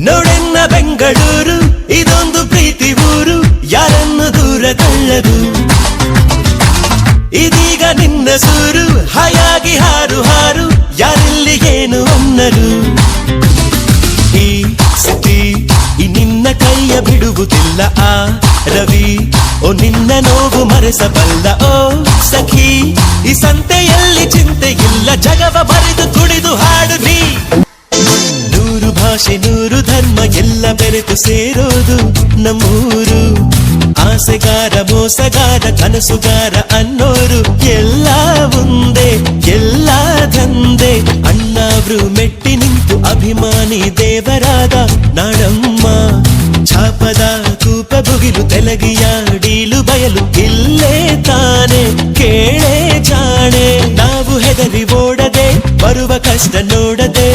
ನೋಡೆನ್ನ ಬೆಂಗಳೂರು ಇದೊಂದು ಪ್ರೀತಿ ಊರು, ಯಾರನ್ನು ದೂರ ತಳ್ಳದು. ಇದೀಗ ನಿನ್ನ ಸೂರು, ಹಾಯಾಗಿ ಹಾರು ಹಾರು, ಯಾರಿಲ್ಲಿ ಏನು ಅನ್ನರು. ಈ ಸತಿ ಈ ನಿನ್ನ ಕೈಯ ಬಿಡುವುದಿಲ್ಲ ಆ ರವಿ, ಓ ನಿನ್ನ ನೋವು ಮರೆಸಬಲ್ಲ ಓ ಸಖಿ. ಈ ಸಂತೆಯಲ್ಲಿ ಚಿಂತೆ ಇಲ್ಲ, ಜಗವ ಬರೆದು ತುಳಿದು ಹಾಡು ನೀ. ನೂರು ಭಾಷೆ ನೂರು ಧರ್ಮ ಎಲ್ಲ ಬೆರೆತು ಸೇರೋದು ನಮ್ಮೂರು. ಆಸೆಗಾರ ಮೋಸಗಾರ ಕನಸುಗಾರ ಅನ್ನೋರು ಎಲ್ಲ ಒಂದೇ, ಎಲ್ಲ ದಂದೆ. ಅಣ್ಣಾವ್ರು ಮೆಟ್ಟಿ ನಿಂತು ಅಭಿಮಾನಿ ದೇವರಾದ ನಾಡಮ್ಮ. ಛಾಪದ ಕೂಪ ಬುಗಿಲು ತೆಲಗಿಯ ಡೀಲು ಬಯಲು ಇಲ್ಲೇ ತಾನೆ, ಕೇಳೇ ಜಾಣೆ. ನಾವು ಹೆದರಿ ಓಡದೆ ಬರುವ ಕಷ್ಟ ನೋಡದೆ.